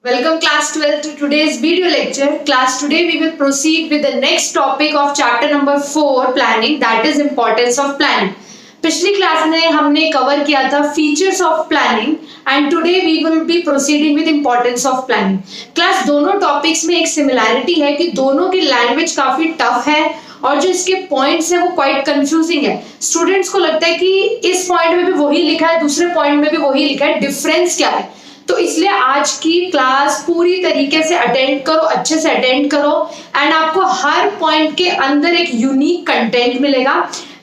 Welcome class 12 to today's video lecture. Class, today we will proceed with the next topic of chapter number 4 planning, that is importance of planning. पिछली class में हमने cover किया था features of planning and today we will be proceeding with importance of planning. Class, दोनों topics में एक similarity है कि दोनों की लैंग्वेज काफी टफ है और जो इसके पॉइंट्स है वो क्वाइट कंफ्यूजिंग है. स्टूडेंट्स को लगता है कि इस पॉइंट में भी वही लिखा है, दूसरे पॉइंट में भी वही लिखा है, डिफरेंस क्या है. तो इसलिए आज की क्लास पूरी तरीके से अटेंड करो, अच्छे से अटेंड करो एंड आपको हर पॉइंट के अंदर एक यूनिक कंटेंट मिलेगा.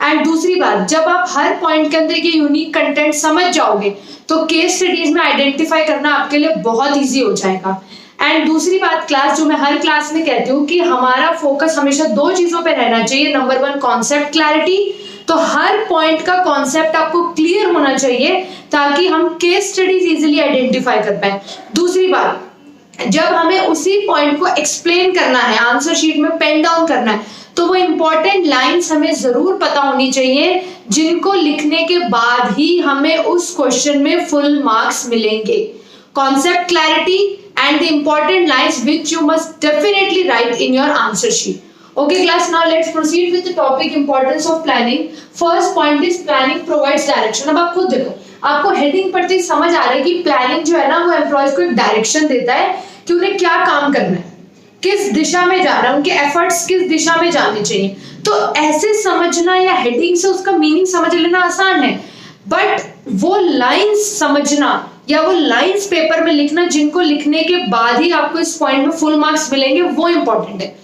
एंड दूसरी बात, जब आप हर पॉइंट के अंदर ये यूनिक कंटेंट समझ जाओगे तो केस स्टडीज में आइडेंटिफाई करना आपके लिए बहुत इजी हो जाएगा. एंड दूसरी बात क्लास, जो मैं हर क्लास में कहती हूँ कि हमारा फोकस हमेशा दो चीजों पे रहना चाहिए. Number 1, concept clarity. तो हर पॉइंट का कॉन्सेप्ट आपको क्लियर होना चाहिए ताकि हम केस स्टडीज इजीली आइडेंटिफाई कर पाए. दूसरी बात, जब हमें उसी पॉइंट को एक्सप्लेन करना है, आंसर शीट में पेन डाउन करना है, तो वो इंपॉर्टेंट लाइंस हमें जरूर पता होनी चाहिए जिनको लिखने के बाद ही हमें उस क्वेश्चन में फुल मार्क्स मिलेंगे. Concept clarity and the important lines which you must definitely write in your answer sheet. Okay class, now let's proceed with the topic importance of planning. First point is planning provides direction. अब आप खुद देखो, आपको heading पढ़ते ही समझ आ रहा है कि प्लानिंग जो है ना वो एम्प्लॉयज को एक डायरेक्शन देता है कि उन्हें क्या काम करना है, किस दिशा में जाना है, उनके एफर्ट्स किस दिशा में जाने चाहिए. तो ऐसे समझना या हेडिंग से उसका मीनिंग समझ लेना आसान है, बट वो लाइंस समझना या वो लाइंस पेपर में लिखना जिनको लिखने के बाद ही आपको इस पॉइंट में फुल मार्क्स मिलेंगे, वो इंपॉर्टेंट है.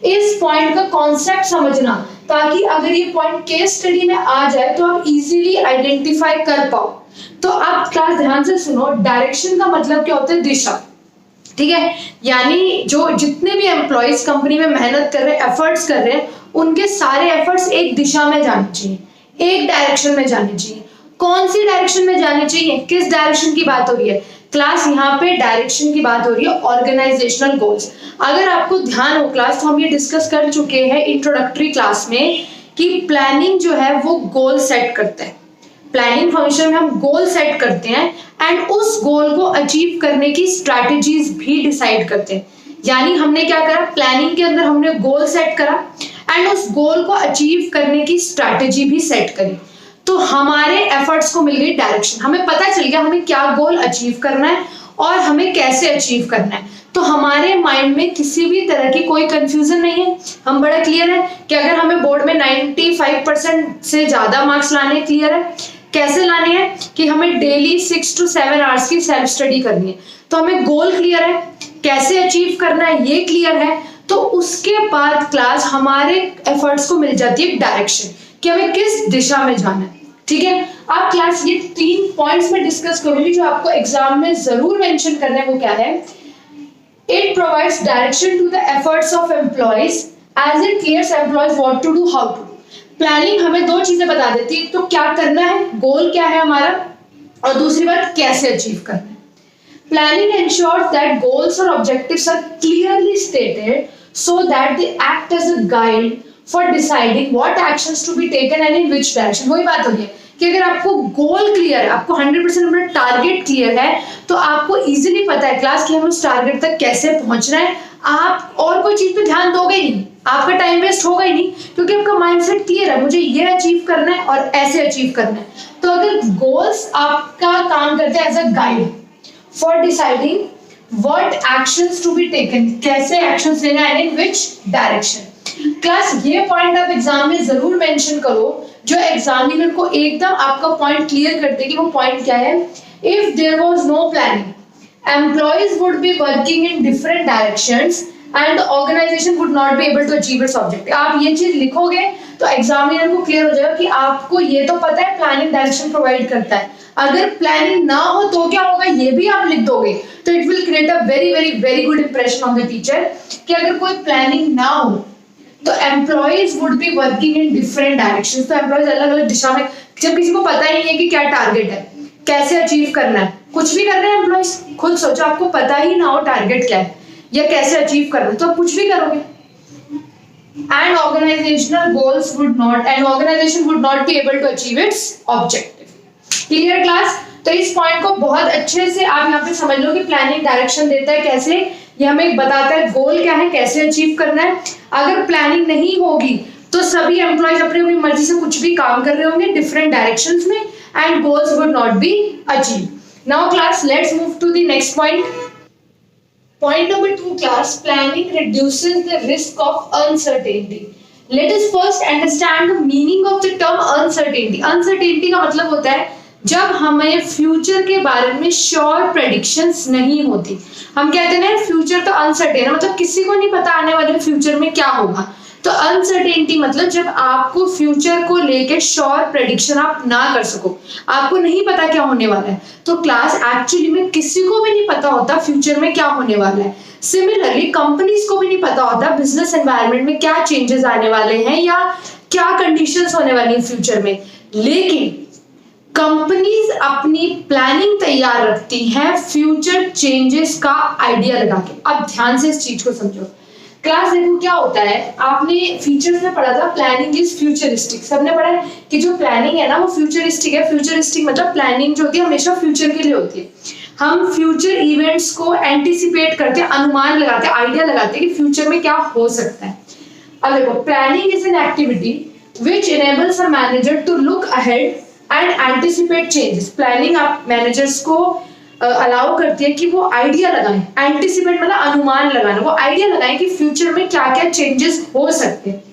इस पॉइंट का कॉन्सेप्ट समझना ताकि अगर ये पॉइंट केस स्टडी में आ जाए तो आप इजीली आइडेंटिफाई कर पाओ. तो आप क्लास ध्यान से सुनो. डायरेक्शन का मतलब क्या होता है? दिशा. ठीक है, यानी जो जितने भी एम्प्लॉयज कंपनी में मेहनत कर रहे हैं, एफर्ट्स कर रहे हैं, उनके सारे एफर्ट्स एक दिशा में जाने चाहिए, एक डायरेक्शन में जाने चाहिए. कौन सी डायरेक्शन में जाने चाहिए? किस डायरेक्शन की बात हो रही है क्लास? यहाँ पे डायरेक्शन की बात हो रही है ऑर्गेनाइजेशनल गोल्स. अगर आपको ध्यान हो क्लास, तो हम ये डिस्कस कर चुके हैं इंट्रोडक्टरी क्लास में कि प्लानिंग जो है वो गोल सेट करता है. प्लानिंग फंक्शन में हम गोल सेट करते हैं एंड उस गोल को अचीव करने की स्ट्रैटेजीज भी डिसाइड करते हैं. यानी हमने क्या करा, प्लानिंग के अंदर हमने गोल सेट करा एंड उस गोल को अचीव करने की स्ट्रैटेजी भी सेट करी. तो हमारे एफर्ट्स को मिल गई डायरेक्शन. हमें पता चल गया हमें क्या गोल अचीव करना है और हमें कैसे अचीव करना है. तो हमारे माइंड में किसी भी तरह की कोई कंफ्यूजन नहीं है. हम बड़ा क्लियर है कि अगर हमें बोर्ड में 95% से ज्यादा मार्क्स लाने, क्लियर है कैसे लाने हैं, कि हमें डेली 6 to 7 आवर्स की सेल्फ स्टडी करनी है. तो हमें गोल क्लियर है, कैसे अचीव करना है ये क्लियर है. तो उसके बाद क्लास हमारे एफर्ट्स को मिल जाती है डायरेक्शन कि हमें किस दिशा में जाना है. ठीक है, आप क्लास ये 3 पॉइंट्स में डिस्कस करूंगी जो आपको एग्जाम में जरूर मेंशन करना है. वो क्या है? It provides direction to the efforts of employees as it clears employees what to do, how to. Planning हमें दो चीजें बता देती है, तो क्या करना है, गोल क्या है हमारा, और दूसरी बात कैसे अचीव करना है. प्लानिंग एंश्योर्स दैट गोल्स और objectives are clearly stated so that they act as a guide for deciding what actions to be taken and in which direction. वही बात हो रही है कि अगर आपको गोल क्लियर है, आपको 100% अपना टारगेट क्लियर है, तो आपको इजीली पता है क्लास कि हमें उस टारगेट तक कैसे पहुंचना है. आप और कोई चीज पे ध्यान दोगे ही नहीं, आपका टाइम वेस्ट होगा ही नहीं, क्योंकि आपका माइंडसेट क्लियर है, मुझे ये अचीव करना है और ऐसे अचीव करना है. तो अगर गोल्स आपका काम करते हैं as a guide for deciding what actions to be taken, कैसे actions लेना है, in which direction. क्लास ये पॉइंट आप एग्जाम में जरूर मेंशन करो जो एग्जामिनर को एकदम आपका पॉइंट क्लियर कर दे कि वो पॉइंट क्या है. If there was no planning, employees would be working in different directions and the organization would not be able to achieve its objective. आप ये चीज लिखोगे तो एग्जामिनर को क्लियर हो जाएगा कि आपको ये तो पता है प्लानिंग डायरेक्शन प्रोवाइड करता है. अगर प्लानिंग ना हो तो क्या होगा ये भी आप लिख दोगे, तो it will create a very very very good impression on the teacher कि अगर कोई प्लानिंग ना हो तो employees would be working in different directions. तो एम्प्लॉयज अलग अलग दिशा में, जब किसी को पता ही नहीं है कि क्या टारगेट है, कैसे अचीव करना है, कुछ भी कर रहे हैं एम्प्लॉयज. खुद सोचो, आपको पता ही ना हो टारगेट क्या है या कैसे अचीव करना है, तो आप कुछ भी करोगे. And organizational goals would not, and organization would not be able to achieve its objective. Clear class? तो इस पॉइंट को बहुत अच्छे से आप यहाँ पे समझ लो कि प्लानिंग डायरेक्शन देता है कैसे, ये हमें बताता है गोल क्या है, कैसे अचीव करना है। अगर प्लानिंग नहीं होगी तो सभी एम्प्लॉयज अपनी अपनी मर्जी से कुछ भी काम कर रहे होंगे डिफरेंट डायरेक्शंस में, and goals would not be achieve. Now class let's move to the next point. Point number 2 class, planning reduces the risk of uncertainty. Let us first understand the meaning of the term uncertainty. Uncertainty का मतलब होता है जब हमें future के बारे में sure predictions नहीं होती। हम कहते हैं ना फ्यूचर तो अनसर्टेन है, मतलब किसी को नहीं पता आने वाले फ्यूचर में क्या होगा। तो अनसर्टेनिटी मतलब जब आपको फ्यूचर को लेकर श्योर प्रेडिक्शन आप ना कर सको, आपको नहीं पता क्या होने वाला है। तो क्लास एक्चुअली में किसी को भी नहीं पता होता फ्यूचर में क्या होने वाला है। सिमिलरली कंपनीज को भी नहीं पता होता बिजनेस एनवायरनमेंट में क्या चेंजेस आने वाले हैं या क्या कंडीशंस होने वाली है फ्यूचर में, लेकिन कंपनीज अपनी प्लानिंग तैयार रखती हैं फ्यूचर चेंजेस का आइडिया लगा के। अब ध्यान से इस चीज को समझो क्लास। देखो क्या होता है, आपने फीचर्स में पढ़ा था प्लानिंग इज फ्यूचरिस्टिक, सबने पढ़ा है कि जो प्लानिंग है ना वो फ्यूचरिस्टिक है। फ्यूचरिस्टिक मतलब प्लानिंग जो होती है हमेशा फ्यूचर के लिए होती है। हम फ्यूचर इवेंट्स को एंटिसिपेट करते हैं, अनुमान लगाते हैं, आइडिया लगाते हैं कि फ्यूचर में क्या हो सकता है। अब देखो planning is an activity which enables a manager to look ahead and anticipate changes. Planning आप मैनेजर्स को अलाउ करती है कि वो आइडिया लगाएं, एंटिसिपेट मतलब अनुमान लगाना, वो आइडिया लगाएं कि फ्यूचर में क्या क्या चेंजेस हो सकते हैं।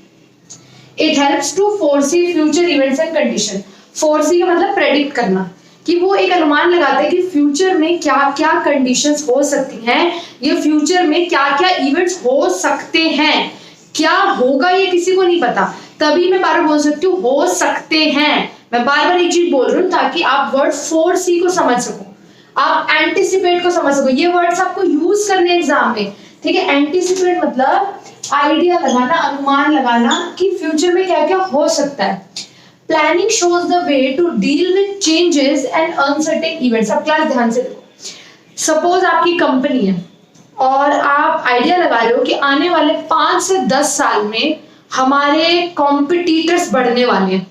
It helps to foresee future events and condition. Foresee का मतलब प्रेडिक्ट करना, कि वो एक अनुमान लगाते हैं कि फ्यूचर में क्या क्या कंडीशंस हो सकती हैं, ये फ्यूचर में क्या क्या इवेंट्स हो सकते हैं, क्या होगा ये किसी को नहीं पता। तभी मैं बार बार बोल सकती हूँ हो सकते हैं, मैं बार बार एक चीज बोल रही हूँ ताकि आप वर्ड फोरसी को समझ सको, आप एंटिसिपेट को समझ सको। ये वर्ड्स आपको यूज करने एग्जाम में, ठीक है। एंटिसिपेट मतलब आइडिया लगाना, अनुमान लगाना कि फ्यूचर में क्या क्या हो सकता है। Planning shows the way to deal with changes and uncertain events. अब क्लास ध्यान से देखो, सपोज आपकी कंपनी है और आप आइडिया लगा रहे हो कि आने वाले 5 से 10 साल में हमारे कॉम्पिटिटर्स बढ़ने वाले हैं।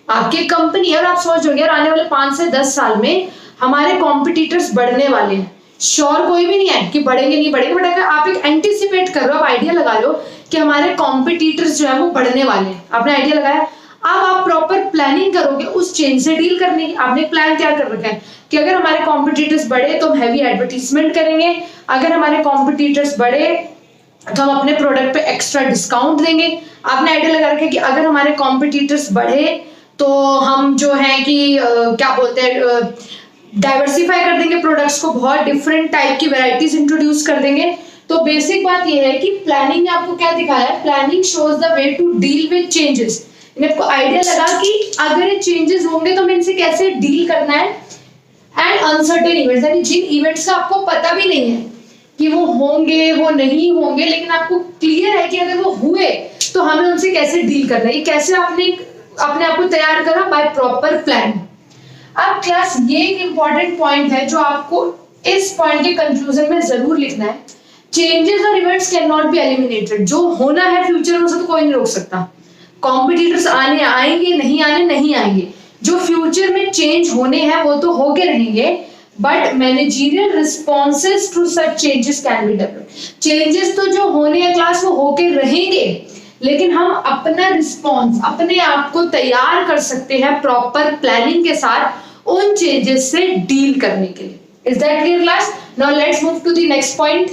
आपकी कंपनी है और आप सोच रहे हो आने वाले 5 से 10 साल में हमारे कॉम्पिटिटर्स बढ़ने वाले हैं। श्योर कोई भी नहीं है कि बढ़ेंगे नहीं बढ़ेंगे, बट अगर आप एक एंटिसिपेट कर रहे हो, आप आइडिया लगा लो कि हमारे कॉम्पिटिटर्स जो है वो बढ़ने वाले हैं, आपने आइडिया लगाया। अब आप प्रॉपर प्लानिंग करोगे उस चेंज से डील करने की। आपने प्लान तैयार कर रखा है कि अगर हमारे कॉम्पिटिटर्स बढ़े तो हम हैवी एडवर्टीजमेंट करेंगे, अगर हमारे कॉम्पिटिटर्स बढ़े तो हम अपने प्रोडक्ट पे एक्स्ट्रा डिस्काउंट देंगे। आपने आइडिया लगा रखा है कि अगर हमारे कॉम्पिटिटर्स बढ़े तो हम जो है कि क्या बोलते हैं डाइवर्सिफाई कर देंगे प्रोडक्ट्स को, बहुत डिफरेंट टाइप की वैरायटीज इंट्रोड्यूस कर देंगे। तो बेसिक बात यह है कि प्लानिंग ने आपको क्या दिखाया है, planning shows the way to deal with changes. आपको आइडिया लगा कि अगर ये चेंजेस होंगे तो हमें इनसे कैसे डील करना है। एंड अनसर्टेन इवेंट्स, यानी जिन इवेंट्स का आपको पता भी नहीं है कि वो होंगे वो नहीं होंगे, लेकिन आपको क्लियर है कि अगर वो हुए तो हमें उनसे कैसे डील करना है। ये कैसे आपने अपने आप को तैयार करा, बाय प्रॉपर प्लान। अब क्लास ये एक इंपॉर्टेंट पॉइंट है जो आपको इस पॉइंट के कंक्लूजन में जरूर लिखना है। चेंजेस और events can not be eliminated. जो होना है फ्यूचर में उसे तो कोई नहीं रोक सकता। कॉम्पिटिटर्स आने आएंगे, नहीं आने नहीं आएंगे। जो फ्यूचर में चेंज होने हैं वो तो होके रहेंगे, but managerial responses to such changes can be developed. Changes तो जो होने हैं क्लास वो होके रहेंगे, लेकिन हम अपना रिस्पॉन्स, अपने आप को तैयार कर सकते हैं प्रॉपर प्लानिंग के साथ उन चेंजेस से डील करने के लिए। Is that clear class? Now let's move to the next point.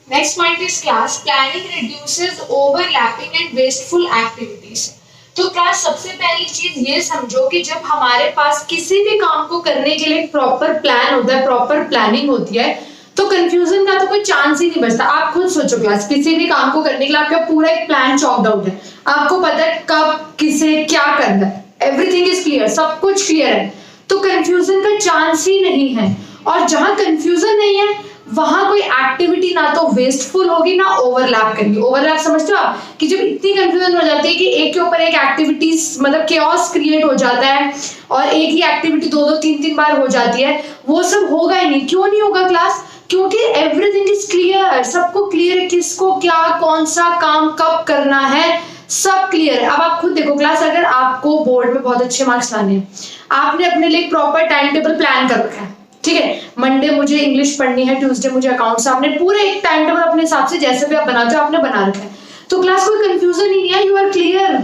Next point is class planning reduces overlapping and wasteful activities. तो क्लास सबसे पहली चीज ये समझो कि जब हमारे पास किसी भी काम को करने के लिए प्रॉपर प्लान होता है, प्रॉपर प्लानिंग होती है, तो कंफ्यूजन का तो कोई चांस ही नहीं बचता। आप खुद सोचो क्लास, किसी भी काम को करने के लिए आपका पूरा एक प्लान चॉक्ड आउट है, आपको पता है कब किसे क्या करना है, एवरीथिंग इज क्लियर, सब कुछ क्लियर है, तो कंफ्यूजन का चांस ही नहीं है। और जहां कंफ्यूजन नहीं है वहां कोई एक्टिविटी ना तो वेस्टफुल होगी ना ओवरलैप करेगी। ओवरलैप समझते हो आप, कि जब इतनी कंफ्यूजन हो जाती है कि एक के ऊपर एक एक्टिविटीज मतलब केओस क्रिएट हो जाता है और एक ही एक्टिविटी 2-2 3-3 बार हो जाती है, वो सब होगा ही नहीं। क्यों नहीं होगा क्लास? क्योंकि एवरीथिंग इज क्लियर, सबको क्लियर है किसको क्या कौन सा काम कब करना है, सब क्लियर है। अब आप खुद देखो क्लास, अगर आपको बोर्ड में बहुत अच्छे मार्क्स लाने हैं, आपने अपने लिए प्रॉपर टाइम टेबल प्लान कर रखा है, ठीक है, मंडे मुझे इंग्लिश पढ़नी है, ट्यूसडे मुझे अकाउंट्स, आपने पूरे एक टाइम टेबल अपने हिसाब से जैसे भी आप बनाते हो आपने बना रखा है, तो क्लास कोई कंफ्यूजन ही नहीं है, यू आर क्लियर।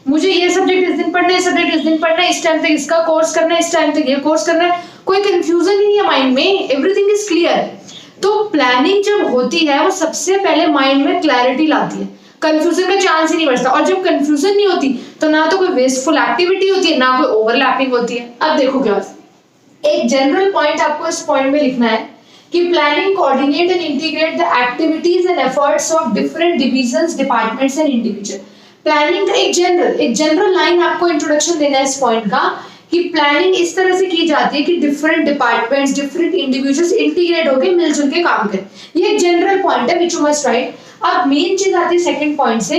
मुझे ये सब्जेक्ट इस दिन पढ़ना है, सब्जेक्ट इस दिन पढ़ना है, इस टाइम तक इसका कोर्स करना है, इस टाइम तक ये कोर्स करना है, कोई कंफ्यूजन ही नहीं है माइंड में, एवरीथिंग इज क्लियर। तो प्लानिंग जब होती है वो सबसे पहले माइंड में क्लैरिटी लाती है, कंफ्यूजन का चांस ही नहीं बचता, और जब कंफ्यूजन नहीं होती तो ना तो कोई वेस्टफुल एक्टिविटी होती है, ना कोई ओवरलैपिंग होती है। अब देखो क्लास, एक जनरल पॉइंट आपको इस पॉइंट में लिखना है कि planning coordinate and integrate the activities and efforts of different divisions, departments and individual. Planning का एक जनरल लाइन आपको इंट्रोडक्शन देना है इस पॉइंट का कि प्लानिंग इस तरह से की जाती है कि different departments, different individuals integrate होकर मिलजुल के काम करें। ये एक जनरल पॉइंट है व्हिच यू मस्ट राइट। अब मेन चीज आती है सेकंड पॉइंट से,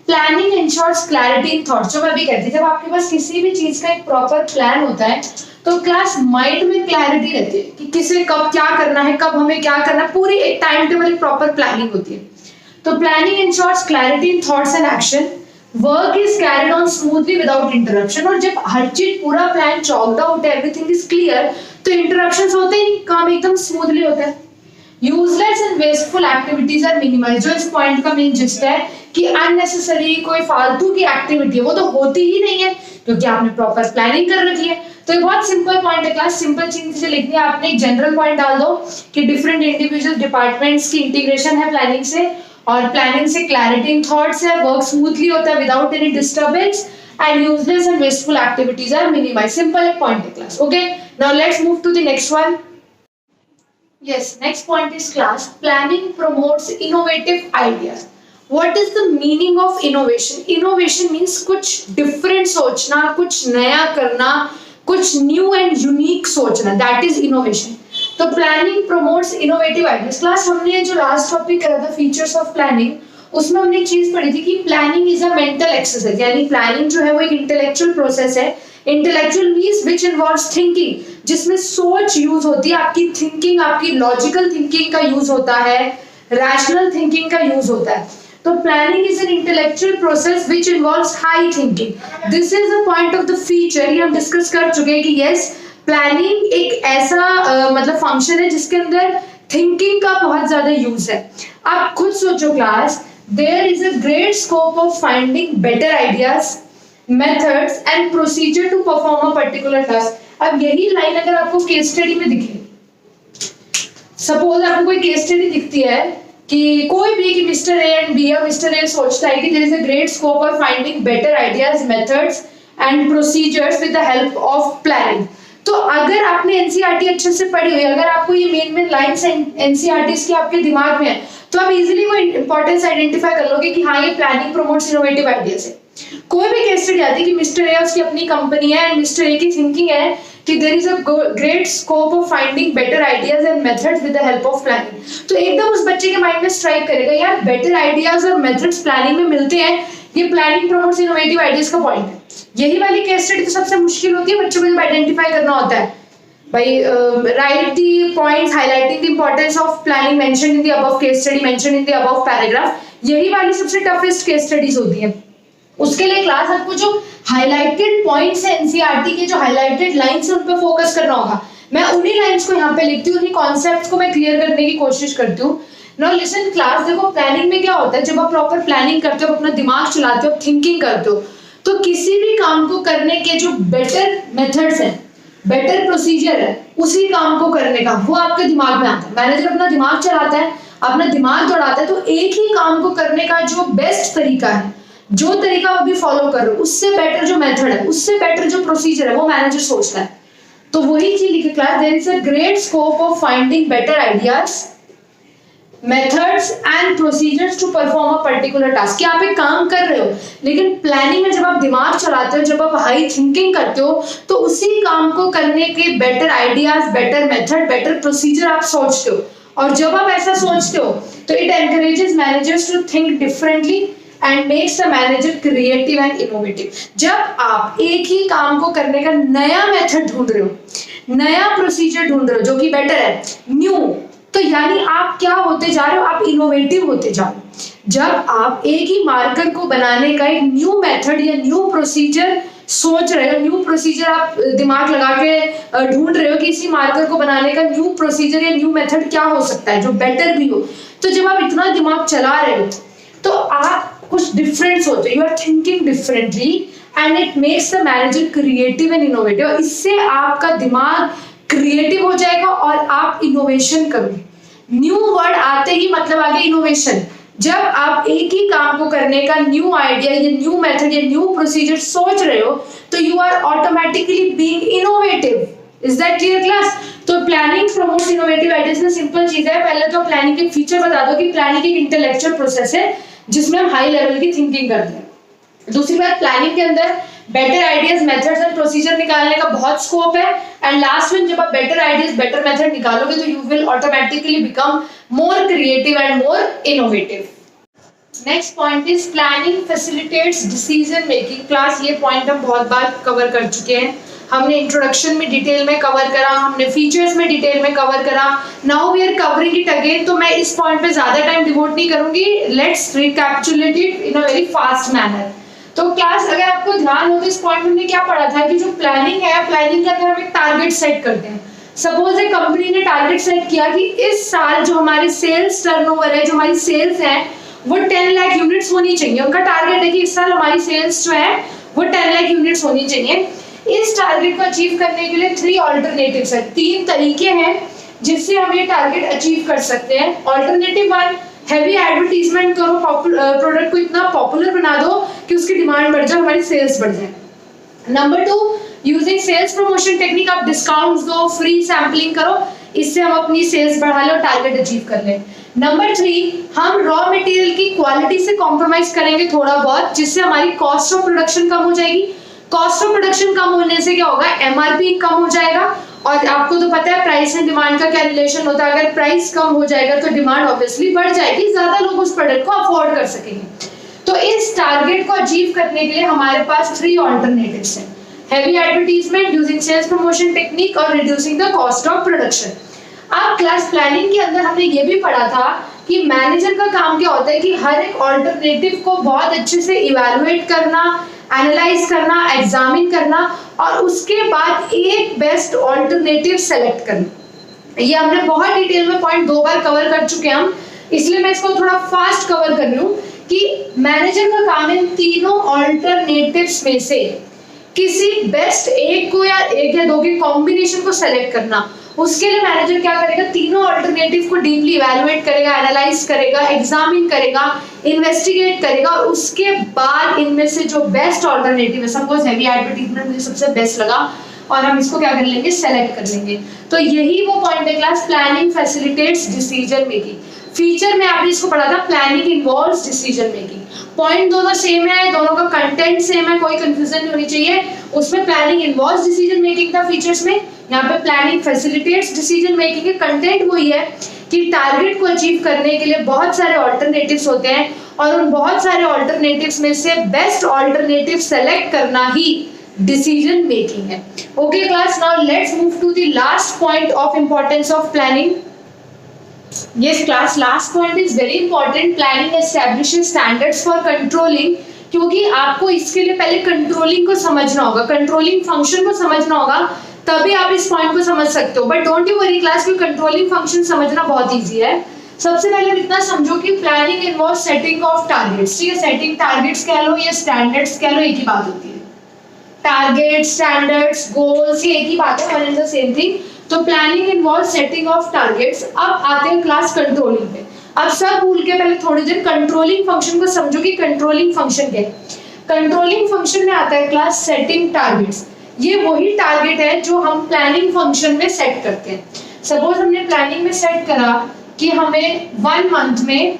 planning ensures clarity in thoughts. जो मैं अभी कहती थी, जब आपके पास किसी भी चीज का एक प्रॉपर प्लान होता है तो क्लास माइंड में क्लैरिटी रहती है कि किसे कब क्या करना है, कब हमें क्या करना है, पूरी एक टाइम टेबल, एक प्रॉपर प्लानिंग होती है। तो planning ensures clarity in thoughts and action, work is carried on smoothly without interruption. और जब हर चीज पूरा प्लान चॉक्ड आउट है, एवरीथिंग इज क्लियर, तो इंटरप्शंस होते ही नहीं, काम एकदम स्मूथली होता है। Useless and wasteful activities are minimised. जो इस पॉइंट का मेन जिस्ट है कि अननेसेसरी कोई फालतू की एक्टिविटी है वो तो होती ही नहीं है क्योंकि आपने प्रॉपर प्लानिंग कर रखी है। तो ये बहुत सिंपल पॉइंट है क्लास, सिंपल चीज से लिखनी है आपने। एक जनरल पॉइंट डाल दो कि डिफरेंट इंडिविजुअल डिपार्टमेंट्स की इंटीग्रेशन है प्लानिंग से, और प्लानिंग से क्लैरिटी इन थॉट्स है, वर्क स्मूथली होता है without any disturbance, and useless and wasteful activities are minimized. Simple एक पॉइंट है class. Okay, now let's move to the next one. Yes, next point is class, planning promotes innovative ideas. What is the meaning of innovation? Innovation means कुछ different सोचना, कुछ नया करना, कुछ new and unique सोचना, that is innovation. तो planning promotes innovative ideas. Class हमने जो last topic करा था features of planning, उसमें हमने एक चीज पढ़ी थी कि planning is a mental exercise, यानी planning जो है वो एक intellectual process है। Intellectual means which involves thinking, जिसमें सोच यूज होती है, आपकी थिंकिंग, आपकी लॉजिकल थिंकिंग का यूज होता है, रैशनल थिंकिंग का यूज होता है। तो planning is an intellectual process which involves high thinking. This is a point of the feature, ये हम डिस्कस कर चुके हैं कि यस, प्लानिंग एक ऐसा मतलब फंक्शन है जिसके अंदर थिंकिंग का बहुत ज्यादा यूज है। आप खुद सोचो class, there is a great scope of finding better ideas, methods and procedure to perform a particular task. अब यही लाइन अगर आपको केस स्टडी में दिखे, सपोज आपको कोई केस स्टडी दिखती है कि कोई भी, कि mister A and B, mister A सोचता है कि there is a great scope of finding better ideas, methods and procedures with the help of planning. तो अगर आपने एनसीईआरटी अच्छे से पढ़ी हुई, अगर आपको ये मेन लाइंस एनसीईआरटी की आपके दिमाग में है, तो आप इजीली वो इंपॉर्टेंस आइडेंटिफाई कर लोगे कि हाँ ये प्लानिंग प्रमोट्स इनोवेटिव आइडियाज है। कोई भी केस स्टडी आती है कि मिस्टर ए उसकी अपनी कंपनी है एंड मिस्टर ए की थिंकिंग है कि there is a great scope of finding better ideas and methods with the help of planning, तो एकदम उस बच्चे के माइंड में स्ट्राइक करेगा यार बेटर आइडियाज और मेथड्स प्लानिंग में मिलते हैं, ये प्लानिंग प्रमोट्स इनोवेटिव आइडियाज का पॉइंट है। यही वाली केस स्टडी तो सबसे मुश्किल होती है, बच्चों को जब आइडेंटिफाई करना होता है भाई, right the points highlighting the importance of planning mentioned in the above case study, mentioned in the above paragraph, यही वाली सबसे टफेस्ट केस स्टडीज होती है। उसके लिए क्लास आपको जो हाइलाइटेड पॉइंट्स है एनसीईआरटी के, जो हाइलाइटेड लाइंस है उन पे फोकस करना होगा। मैं उन्हीं लाइंस को यहाँ पे लिखती हूँ, उन्हीं कॉन्सेप्ट्स को मैं क्लियर करने की कोशिश करती हूँ। नाउ लिसन क्लास, देखो प्लानिंग में क्या होता है, जब आप प्रॉपर प्लानिंग करते हो, अपना दिमाग चलाते हो, थिंकिंग करते हो, तो किसी भी काम को करने के जो बेटर मेथड्स हैं, बेटर प्रोसीजर है, उसी काम को करने का वो आपके दिमाग में आता है। मैनेजर अपना दिमाग चलाता है, अपना दिमाग दौड़ाता है, तो एक ही काम को करने का जो बेस्ट तरीका है, जो तरीका आप भी फॉलो कर रहे हो, उससे बेटर जो मेथड है, उससे बेटर जो प्रोसीजर है, वो मैनेजर सोचता है। तो वही चीज लिखे class, there is a great scope of finding better ideas, methods and procedures to perform a particular task. कि आप एक काम कर रहे हो, लेकिन प्लानिंग में जब आप दिमाग चलाते हो, जब आप हाई थिंकिंग करते हो, तो उसी काम को करने के better ideas, better method, better procedure आप सोचते हो। और जब आप ऐसा सोचते हो तो it encourages managers to think differently and makes the manager creative and innovative. जब आप एक ही काम को करने का नया मेथड ढूंढ रहे हो, नया प्रोसीजर ढूंढ रहे हो जो कि बेटर है, न्यू, तो यानी आप क्या होते जा रहे हो, आप इनोवेटिव होते जा रहे हो। जब आप एक ही मार्कर को बनाने का एक न्यू मेथड या न्यू प्रोसीजर सोच रहे हो, न्यू प्रोसीजर आप दिमाग लगा के ढूंढ रहे हो कि इसी मार्कर को बनाने का न्यू प्रोसीजर या न्यू मेथड क्या हो सकता है जो बेटर भी हो, तो जब आप इतना दिमाग चला रहे हो तो आप कुछ डिफरेंट सोच रहे हो, you are thinking differently and it makes the manager creative and innovative. इससे आपका दिमाग क्रिएटिव हो जाएगा और आप इनोवेशन करोगे। न्यू वर्ड आते ही मतलब आगे इनोवेशन। जब आप एक ही काम को करने का न्यू आइडिया या न्यू मेथड या न्यू प्रोसीजर सोच रहे हो तो you are automatically being innovative. Is that clear class? तो प्लानिंग प्रमोट्स इनोवेटिव आइडियाज में सिंपल चीज है, पहले तो प्लानिंग के फीचर बता दो कि प्लानिंग एक इंटेलेक्चुअल प्रोसेस है जिसमें हम हाई लेवल की थिंकिंग करते हैं। दूसरी बात, प्लानिंग के अंदर better ideas, methods and procedure निकालने का बहुत स्कोप है। एंड लास्ट में जब आप बेटर आइडियाज, बेटर मेथड निकालोगे तो you will automatically become more creative and more innovative. Next point is planning facilitates decision making. Class ये पॉइंट हम बहुत बार कवर कर चुके हैं। हमने इंट्रोडक्शन में डिटेल में कवर करा, हमने फीचर्स में डिटेल में कवर करा। Now we are covering it again, तो मैं इस पॉइंट पे ज्यादा टाइम डिवोट नहीं करूंगी। Let's recapitulate it in a very fast manner. तो क्लास अगर आपको ध्यान हो तो इस पॉइंट में हमने क्या पढ़ा था कि जो प्लानिंग है, प्लानिंग के अंदर हम एक टारगेट सेट करते हैं। सपोज एक कंपनी ने टारगेट सेट किया कि इस साल जो हमारे सेल्स टर्नओवर है, जो हमारी सेल्स है वो 10 लाख यूनिट्स होनी चाहिए। उनका टारगेट है कि इस साल हमारी सेल्स जो है वो 10 लाख यूनिट्स होनी चाहिए। इस टारगेट को अचीव करने के लिए 3 ऑल्टरनेटिव्स है, 3 तरीके हैं जिससे हम ये टारगेट अचीव कर सकते हैं। ऑल्टरनेटिव 1, हैवी एडवर्टीजमेंट करो, प्रोडक्ट को इतना पॉपुलर बना दो कि उसकी डिमांड बढ़ जाए, हमारी सेल्स बढ़ जाए। Number 2, using sales promotion technique, आप डिस्काउंट्स दो, फ्री सैम्पलिंग करो, इससे हम अपनी सेल्स बढ़ा लें और टारगेट अचीव कर लें। नंबर 3, हम रॉ मटेरियल की क्वालिटी से कॉम्प्रोमाइज करेंगे थोड़ा बहुत, जिससे हमारी कॉस्ट ऑफ प्रोडक्शन कम हो जाएगी। कॉस्ट ऑफ प्रोडक्शन कम होने से क्या होगा, एमआरपी कम हो जाएगा। और आपको तो पता है प्राइस एंड डिमांड का क्या रिलेशन होता है, अगर प्राइस कम हो जाएगा तो डिमांड ऑब्वियसली बढ़ जाएगी, ज्यादा लोग उस प्रोडक्ट को अफोर्ड कर सकेंगे। तो इस टारगेट को अचीव करने के लिए हमारे पास 3 ऑल्टरनेटिव्स हैं, heavy advertisement, using sales promotion technique और reducing the cost of production. अब क्लास प्लानिंग के अंदर हमने ये भी पढ़ा था कि मैनेजर का काम क्या होता है कि हर एक ऑल्टरनेटिव को बहुत अच्छे से इवैल्यूएट करना, एनालाइज करना, एग्जामिन करना और उसके बाद एक बेस्ट ऑल्टरनेटिव सेलेक्ट करना। ये हमने बहुत डिटेल में पॉइंट 2 बार कवर कर चुके हैं हम, इसलिए मैं इसको थोड़ा फास्ट कवर कर रही हूँ कि मैनेजर का काम है तीनों ऑल्टरनेटिव्स में से किसी बेस्ट एक को या एक या दो के कॉम्बिनेशन को सेलेक्ट करना। उसके लिए मैनेजर क्या करेगा, तीनों ऑल्टरनेटिव को डीपली इवैल्यूएट करेगा, एनालाइज करेगा, एग्जामिन करेगा, इन्वेस्टिगेट करेगा और उसके बाद इनमें से जो बेस्ट ऑल्टरनेटिव है, सपोज हैवी एडवर्टाइजमेंट मुझे सबसे बेस्ट लगा और हम इसको क्या कर लेंगे, सेलेक्ट कर लेंगे। तो यही वो पॉइंट है class, planning facilitates decision making. Feature में आपने इसको पढ़ा था, planning involves decision making. Point दोनों सेम है, दोनों का कंटेंट सेम है, कोई कंफ्यूजन नहीं होनी चाहिए। उसमें प्लानिंग इन्वॉल्व्स डिसीजन मेकिंग था फीचर्स में, यहाँ पे प्लानिंग फैसिलिटेट्स डिसीजन मेकिंग के कंटेंट वही है कि टारगेट को अचीव करने के लिए बहुत सारे ऑल्टरनेटिव्स होते हैं और उन बहुत सारे ऑल्टरनेटिव्स में से बेस्ट ऑल्टरनेटिव सेलेक्ट करना ही डिसीजन मेकिंग है। Okay class, now let's move to the last point of importance of planning. Yes class, last point is very important. Planning establishes standards for controlling, क्योंकि आपको इसके लिए पहले कंट्रोलिंग को समझना होगा, कंट्रोलिंग फंक्शन को समझना होगा, तभी आप इस पॉइंट को समझ सकते हो। But don't you worry class, क्योंकि कंट्रोलिंग फंक्शन समझना बहुत इजी है। सबसे पहले इतना समझो कि planning involve setting of targets. ठीक है, सेटिंग टारगेट्स कह लो या स्टैंडर्ड्स कह लो, एक ही बात होती है। टारगेट, स्टैंडर्ड्स, गोल्स, ये एक ही बात है, one and the same thing. तो planning involve setting of targets. अब आते हैं क्लास कंट्रोलिंग पे। अब सब भूल के पहले थोड़ी देर कंट्रोलिंग फंक्शन को समझो कि कंट्रोलिंग फंक्शन क्या है। कंट्रोलिंग फंक्शन में आता है क्लास सेटिंग टारगेट्स। ये वही टारगेट है जो हम प्लानिंग फंक्शन में सेट करते हैं। सपोज हमने प्लानिंग में सेट करा कि हमें 1 मंथ में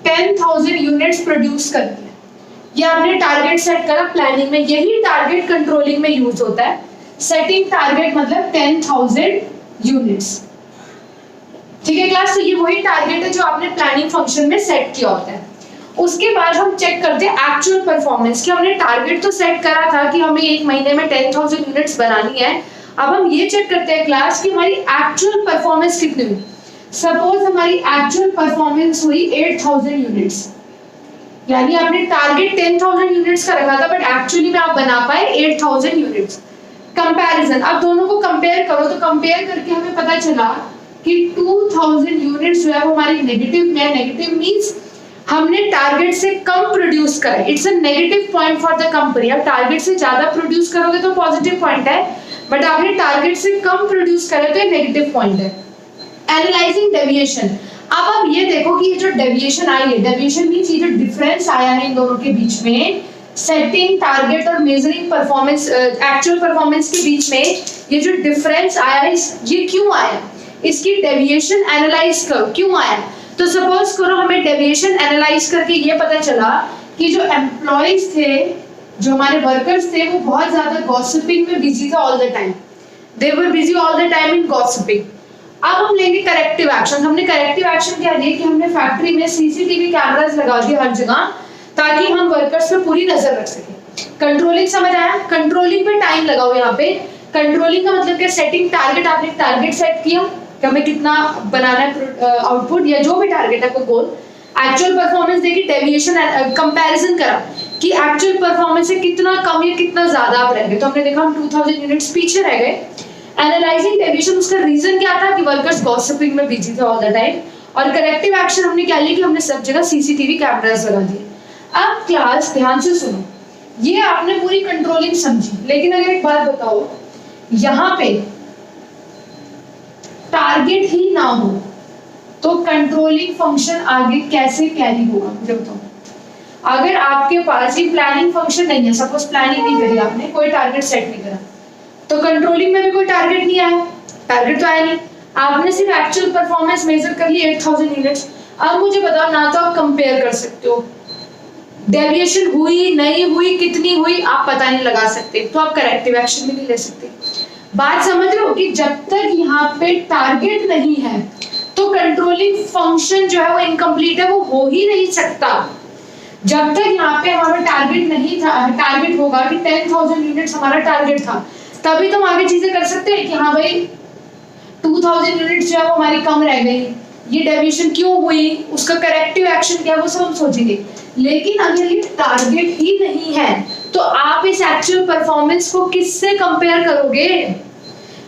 10,000 यूनिट्स प्रोड्यूस करनी है, ये हमने टारगेट सेट करा प्लानिंग में। यही टारगेट कंट्रोलिंग में यूज होता है। सेटिंग टारगेट मतलब 10,000 यूनिट्स। ठीक है क्लास, तो ये वही टारगेट है जो आपने प्लानिंग फंक्शन में सेट किया होता है। उसके बाद हम चेक करते हैं एक्चुअल परफॉर्मेंस कि हमने टारगेट तो सेट करा था कि हमें 1 महीने में 10,000 यूनिट्स बनानी है। अब हम ये चेक करते हैं क्लास की हमारी एक्चुअल परफॉर्मेंस कितनी हुई। सपोज हमारी एक्चुअल परफॉर्मेंस हुई 8000 यूनिट्स, यानी आपने टारगेट 10,000 यूनिट्स का रखा था बट एक्चुअली में आप बना पाए 8000 यूनिट्स। कंपैरिजन, अब दोनों को कंपेयर करो तो कंपेयर करके हमें पता चला कि 2000 यूनिट्स जो है वो हमारी नेगेटिव में। नेगेटिव मींस हमने टारगेट से कम प्रोड्यूस करा। It's a negative point for the company. अब टारगेट से ज्यादा प्रोड्यूस करोगे तो पॉजिटिव पॉइंट है, बट आपने टारगेट से कम प्रोड्यूस करा तो ये नेगेटिव पॉइंट है। एनालाइजिंग डेविएशन, अब आप ये देखो कि ये जो डेविएशन आई है, डेविएशन मींस ये जो डिफरेंस आया है इन दोनों के बीच में, सेटिंग टारगेट और मेजरिंग परफॉर्मेंस, एक्चुअल परफॉर्मेंस के बीच में ये जो डिफरेंस आया है, ये क्यों आया, इसकी डेविएशन एनालाइज करो क्यों आया। तो सपोज करो हमें डेविएशन एनालाइज करके ये पता चला कि जो एम्प्लॉइज थे, जो हमारे वर्कर्स थे, वो बहुत ज्यादा गॉसिपिंग में बिजी थे all the time. They were busy all the time in gossiping. अब हम लेंगे करेक्टिव एक्शन। हमने करेक्टिव एक्शन क्या लिया कि हमने फैक्ट्री में सीसीटीवी कैमरास लगा दिए हर जगह, ताकि हम वर्कर्स पे पूरी नजर रख सकें। कंट्रोलिंग समझ आया? कंट्रोलिंग पे टाइम लगाओ यहाँ पे। कंट्रोलिंग का मतलब क्या, सेटिंग टारगेट, आपने टारगेट सेट किया कि हमें कितना बनाना है आउटपुट या जो भी टारगेट है गोल। एक्चुअल परफॉर्मेंस देखी, डेविएशन कंपैरिजन करा कि एक्चुअल परफॉर्मेंस से कितना कम या कितना ज्यादा आप रह गए। तो हमने देखा हम 2000 यूनिट्स पीछे रह गए। एनालाइजिंग डेविएशन, उसका रीजन क्या था कि वर्कर्स गॉसिपिंग में बिजी थे ऑल द टाइम। और करेक्टिव एक्शन हमने क्या लिया कि हमने सब जगह सीसीटीवी कैमरास लगा दिए। अब क्लास ध्यान से सुनो, ये आपने पूरी कंट्रोलिंग समझी, लेकिन अगर एक बात बताओ, यहाँ पे टारगेट ही ना हो तो कंट्रोलिंग फंक्शन आगे कैसे कैरी होगा मुझे बताओ। अगर आपके पास ये प्लानिंग फंक्शन नहीं है, सपोज प्लानिंग नहीं करी आपने, कोई टारगेट सेट नहीं करा, तो कंट्रोलिंग में भी कोई टारगेट नहीं आया, टारगेट तो आया नहीं, आपने सिर्फ एक्चुअल परफॉर्मेंस मेजर कर ली 8000 यूनिट्स। अब मुझे बताओ, ना तो आप कंपेयर कर सकते हो, डेविएशन हुई नहीं हुई, कितनी हुई आप पता नहीं लगा सकते, तो आप करेक्टिव एक्शन भी नहीं ले सकते। बात समझ रहे हो कि जब तक यहाँ पे टारगेट नहीं है तो कंट्रोलिंग फंक्शन जो है वो इनकम्प्लीट है, वो हो ही नहीं सकता। जब तक यहाँ पे हमारा टारगेट नहीं था, टारगेट होगा कि 10,000 यूनिट्स हमारा टारगेट था, तभी तो हम आगे चीजें कर सकते हैं कि हाँ भाई 2000 यूनिट्स जो है वो हमारी कम रह गई, ये डेविएशन क्यों हुई, उसका करेक्टिव एक्शन क्या है, वो सब हम सोचेंगे। लेकिन अगर ये टारगेट ही नहीं है तो आप इस एक्चुअल परफॉर्मेंस को किससे कंपेयर करोगे।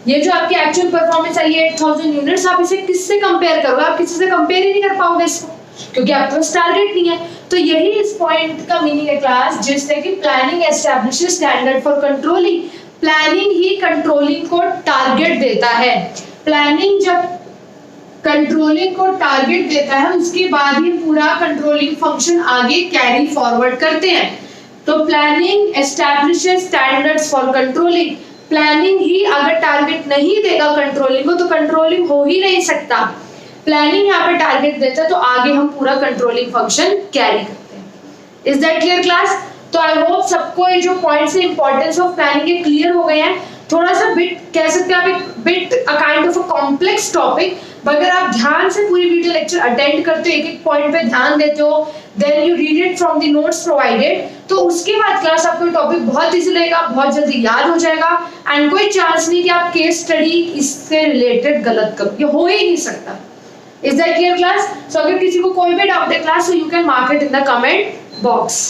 ये जो आपकी एक्चुअल परफॉर्मेंस आई है 8000 यूनिट्स, आप इसे किससे कंपेयर करोगे, आप किसी से कंपेयर ही नहीं कर पाओगे इसको, क्योंकि आपके पास टारगेट नहीं है। तो यही इस पॉइंट का मीनिंग है क्लास, जिससे कि planning establishes standard for controlling. Planning he controlling को टारगेट देता है। प्लानिंग जब कंट्रोलिंग को टारगेट देता है, उसके बाद ही पूरा कंट्रोलिंग फंक्शन आगे कैरी फॉरवर्ड करते हैं। तो planning establishes standards for controlling. Planning ही अगर टारगेट नहीं देगा कंट्रोलिंग को तो कंट्रोलिंग हो ही नहीं सकता। प्लानिंग यहाँ पे टारगेट देता है तो आगे हम पूरा कंट्रोलिंग फंक्शन कैरी करते हैं। Is that clear class? तो आई होप सबको ये जो पॉइंट्स है इंपॉर्टेंस ऑफ प्लानिंग के क्लियर हो गए हैं। थोड़ा सा बिट कह सकते हैं आप, एक bit a kind of a complex topic, अगर आप ध्यान से पूरी वीडियो लेक्चर अटेंड करते हो, एक एक पॉइंट पे ध्यान देते हो, then you read it from the notes provided, तो उसके बाद क्लास आपको टॉपिक बहुत इजी लगेगा, बहुत जल्दी याद हो जाएगा, एंड कोई चांस नहीं कि आप केस स्टडी इससे रिलेटेड गलत करो, ये हो ही नहीं सकता। Is that clear class? So अगर किसी को कोई भी डाउट है class, so you can mark it in the comment box.